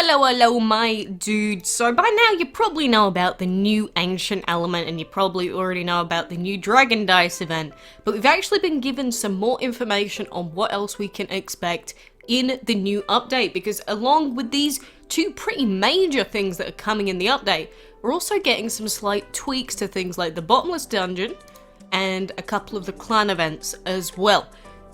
Hello, my dude. So by now you probably know about the new ancient element and you probably already know about the new dragon dice event, but we've actually been given some more information on what else we can expect in the new update, because along with these two pretty major things that are coming in the update, we're also getting some slight tweaks to things like the Bottomless Dungeon and a couple of the clan events as well.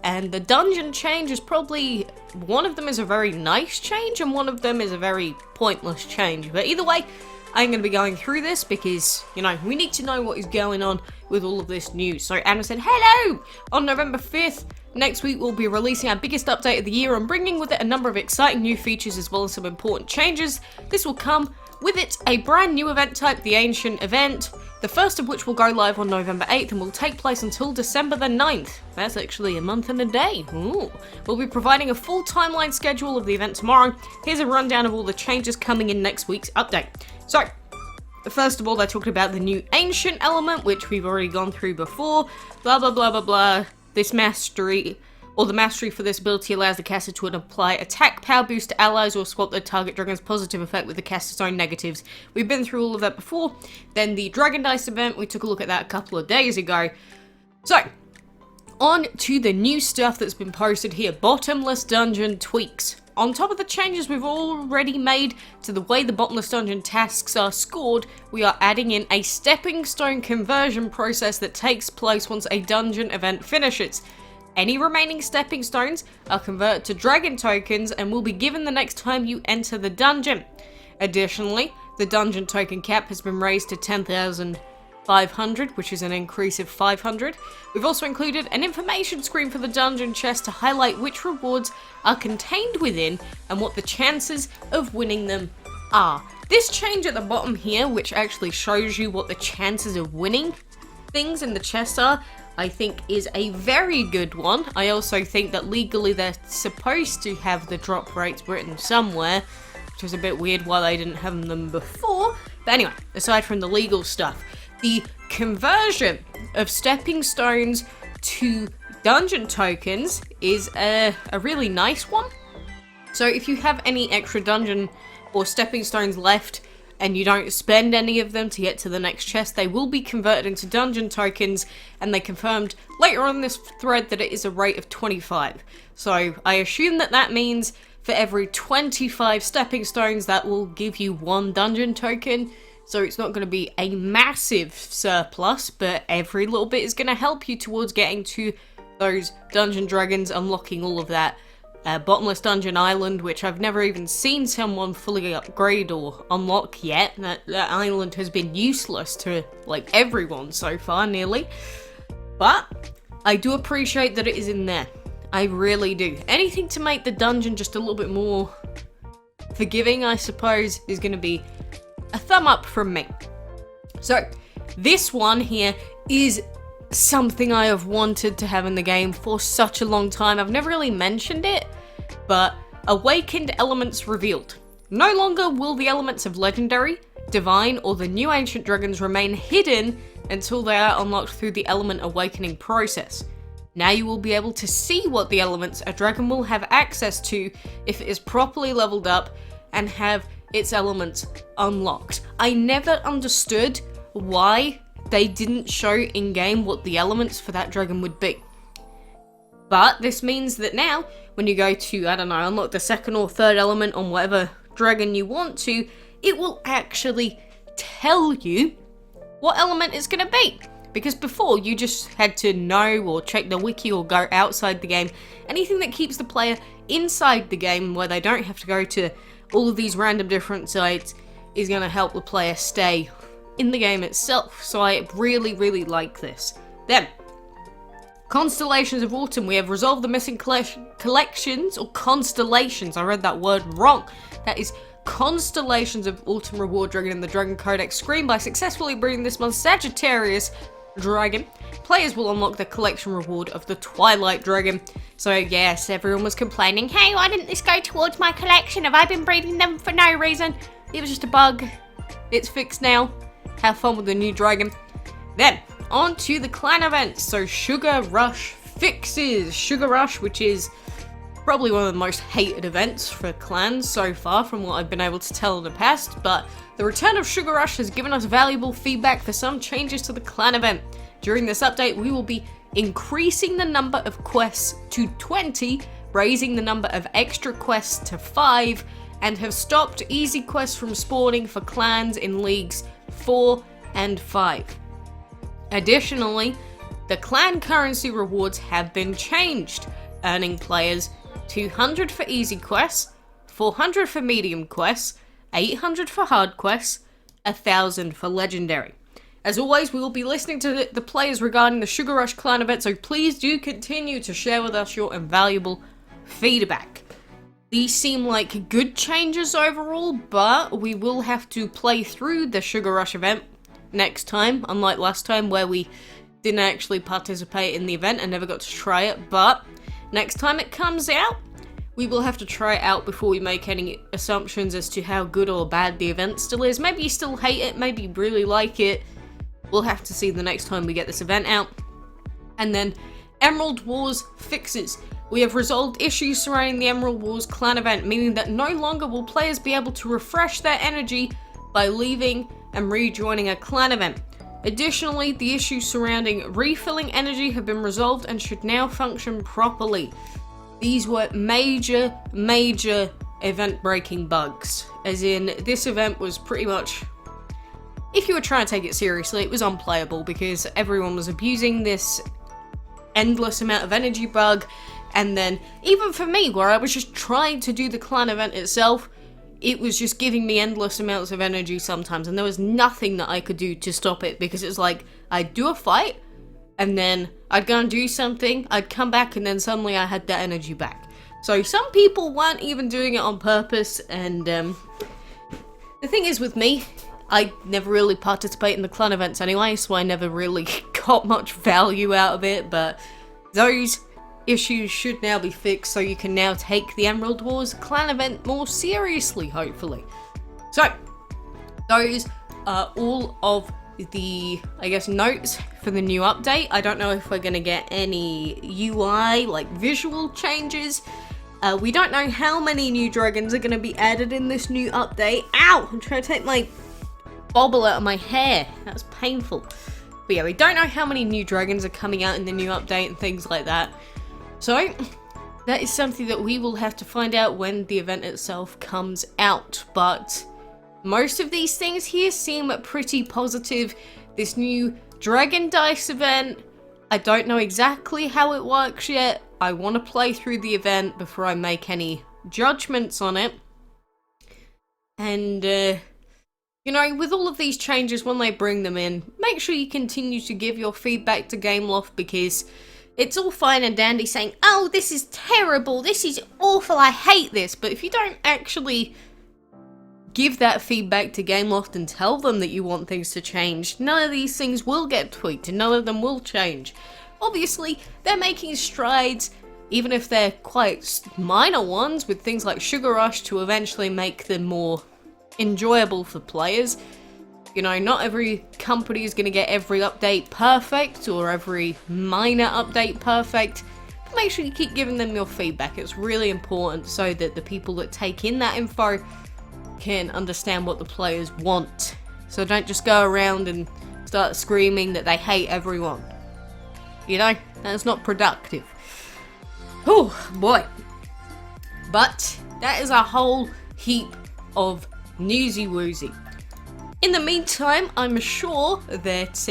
And the dungeon change is probably, one of them is a very nice change and one of them is a very pointless change. But either way, I'm going to be going through this because, you know, we need to know what is going on with all of this news. So Anna said, hello! On November 5th, next week we'll be releasing our biggest update of the year and bringing with it a number of exciting new features as well as some important changes. This will come with it a brand new event type, the Ancient Event, the first of which will go live on November 8th and will take place until December the 9th. That's actually a month and a day. Ooh. We'll be providing a full timeline schedule of the event tomorrow. Here's a rundown of all the changes coming in next week's update. So, first of all, they're talking about the new Ancient element, which we've already gone through before. Blah, blah, blah, blah, blah. This mastery, or the mastery for this ability allows the caster to apply attack power boost to allies or swap the target dragon's positive effect with the caster's own negatives. We've been through all of that before. Then the Dragon Dice event, we took a look at that a couple of days ago. So, on to the new stuff that's been posted here. Bottomless Dungeon tweaks. On top of the changes we've already made to the way the Bottomless Dungeon tasks are scored, we are adding in a stepping stone conversion process that takes place once a dungeon event finishes. Any remaining stepping stones are converted to dragon tokens and will be given the next time you enter the dungeon. Additionally, the dungeon token cap has been raised to 10,500, which is an increase of 500. We've also included an information screen for the dungeon chest to highlight which rewards are contained within and what the chances of winning them are. This change at the bottom here, which actually shows you what the chances of winning things in the chest are, I think is a very good one. I also think that legally they're supposed to have the drop rates written somewhere, which is a bit weird why they didn't have them before. But anyway, aside from the legal stuff, the conversion of stepping stones to dungeon tokens is a really nice one. So if you have any extra dungeon or stepping stones left and you don't spend any of them to get to the next chest, they will be converted into dungeon tokens, and they confirmed later on this thread that it is a rate of 25. So I assume that that means for every 25 stepping stones that will give you one dungeon token. So it's not going to be a massive surplus, but every little bit is going to help you towards getting to those dungeon dragons, unlocking all of that Bottomless Dungeon Island, which I've never even seen someone fully upgrade or unlock yet. That island has been useless to, like, everyone so far, nearly. But I do appreciate that it is in there. I really do. Anything to make the dungeon just a little bit more forgiving, I suppose, is going to be a thumb up from me. So, this one here is something I have wanted to have in the game for such a long time. I've never really mentioned it, but Awakened Elements revealed. No longer will the elements of Legendary, Divine, or the new Ancient Dragons remain hidden until they are unlocked through the Element Awakening process. Now you will be able to see what the elements a dragon will have access to if it is properly leveled up and have its elements unlocked. I never understood why they didn't show in-game what the elements for that dragon would be. But this means that now, when you go to, I don't know, unlock the second or third element on whatever dragon you want to, it will actually tell you what element it's going to be. Because before, you just had to know or check the wiki or go outside the game. Anything that keeps the player inside the game, where they don't have to go to all of these random different sites, is going to help the player stay in the game itself. So I really, really like this. Then, Constellations of Autumn. We have resolved the missing collections, or constellations. I read that word wrong. That is Constellations of Autumn reward dragon in the Dragon Codex screen. By successfully breeding this month's Sagittarius dragon, players will unlock the collection reward of the Twilight Dragon. So yes, everyone was complaining, hey, why didn't this go towards my collection? Have I been breeding them for no reason? It was just a bug. It's fixed now. Have fun with the new dragon. Then, on to the clan events. So Sugar Rush fixes. Sugar Rush, which is Probably one of the most hated events for clans so far from what I've been able to tell in the past, but the return of Sugar Rush has given us valuable feedback for some changes to the clan event. During this update, we will be increasing the number of quests to 20, raising the number of extra quests to 5, and have stopped easy quests from spawning for clans in leagues 4 and 5. Additionally, the clan currency rewards have been changed, earning players 200 for easy quests, 400 for medium quests, 800 for hard quests, 1000 for legendary. As always, we will be listening to the players regarding the Sugar Rush clan event, so please do continue to share with us your invaluable feedback. These seem like good changes overall, but we will have to play through the Sugar Rush event next time, unlike last time where we didn't actually participate in the event and never got to try it. But next time it comes out, we will have to try it out before we make any assumptions as to how good or bad the event still is. Maybe you still hate it, maybe you really like it. We'll have to see the next time we get this event out. And then Emerald Wars fixes. We have resolved issues surrounding the Emerald Wars clan event, meaning that no longer will players be able to refresh their energy by leaving and rejoining a clan event. Additionally, the issues surrounding refilling energy have been resolved and should now function properly. These were major event-breaking bugs, as in this event was pretty much, if you were trying to take it seriously, it was unplayable because everyone was abusing this endless amount of energy bug. And then even for me, where I was just trying to do the clan event itself, it was just giving me endless amounts of energy sometimes, and there was nothing that I could do to stop it, because it's like I'd do a fight and then I'd go and do something, I'd come back, and then suddenly I had that energy back. So some people weren't even doing it on purpose, and the thing is with me, I never really participate in the clan events anyway, so I never really got much value out of it, but those issues should now be fixed, so you can now take the Emerald Wars clan event more seriously, hopefully. So, those are all of the, I guess, notes for the new update. I don't know if we're going to get any UI, like visual changes. We don't know how many new dragons are going to be added in this new update. Ow! I'm trying to take my bobble out of my hair. That's painful. But yeah, we don't know how many new dragons are coming out in the new update and things like that. So, that is something that we will have to find out when the event itself comes out. But most of these things here seem pretty positive. This new Dragon Dice event, I don't know exactly how it works yet. I want to play through the event before I make any judgments on it. And, you know, with all of these changes, when they bring them in, make sure you continue to give your feedback to Gameloft, because it's all fine and dandy saying, oh, this is terrible, this is awful, I hate this, but if you don't actually give that feedback to Gameloft and tell them that you want things to change, none of these things will get tweaked and none of them will change. Obviously, they're making strides, even if they're quite minor ones, with things like Sugar Rush to eventually make them more enjoyable for players. You know, not every company is going to get every update perfect or every minor update perfect, but make sure you keep giving them your feedback. It's really important so that the people that take in that info can understand what the players want. So don't just go around and start screaming that they hate everyone. You know, that's not productive. Oh boy. But that is a whole heap of newsy woozy. In the meantime, I'm sure that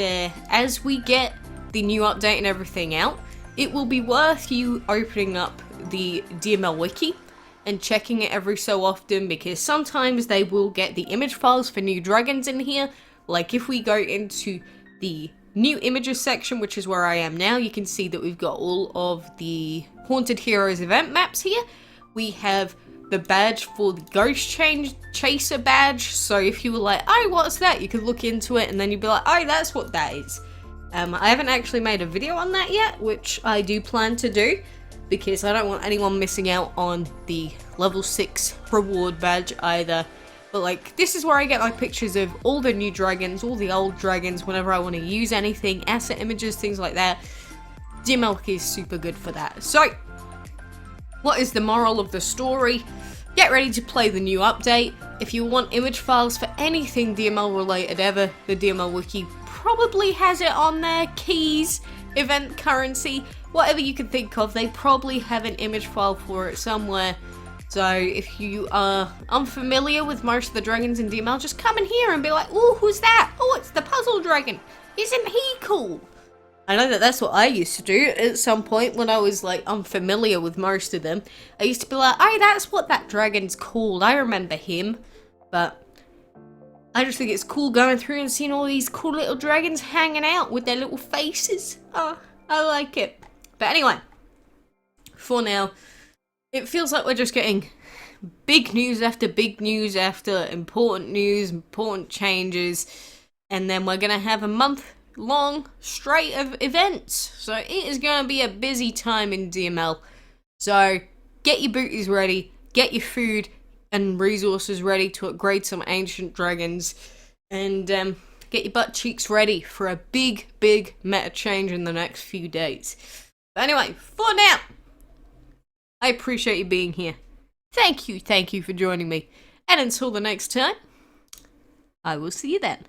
as we get the new update and everything out, it will be worth you opening up the DML Wiki and checking it every so often, because sometimes they will get the image files for new dragons in here. Like if we go into the new images section, which is where I am now, you can see that we've got all of the Haunted Heroes event maps here. We have the badge for the Ghost Chaser badge, so if you were like, oh, what's that? You could look into it and then you'd be like, oh, that's what that is. I haven't actually made a video on that yet, which I do plan to do, because I don't want anyone missing out on the level 6 reward badge either. But like, this is where I get my pictures of all the new dragons, all the old dragons, whenever I want to use anything, asset images, things like that. DML Wiki is super good for that. So, What is the moral of the story? Get ready to play the new update. If you want image files for anything DML related ever, the DML Wiki probably has it on there. Keys, event currency, whatever you can think of, they probably have an image file for it somewhere. So if you are unfamiliar with most of the dragons in DML, just come in here and be like, "Ooh, who's that? Oh, it's the puzzle dragon. Isn't he cool?" I know that that's what I used to do at some point when I was like unfamiliar with most of them. I used to be like, "Oh, that's what that dragon's called. I remember him." But I just think it's cool going through and seeing all these cool little dragons hanging out with their little faces. Oh, I like it. But anyway, for now, it feels like we're just getting big news after important news, important changes, and then we're gonna have a month-long straight of events. So it is gonna be a busy time in DML. So get your booties ready, get your food and resources ready to upgrade some ancient dragons, and get your butt cheeks ready for a big meta change in the next few days. But anyway, for now, I appreciate you being here. Thank you for joining me. And until the next time, I will see you then.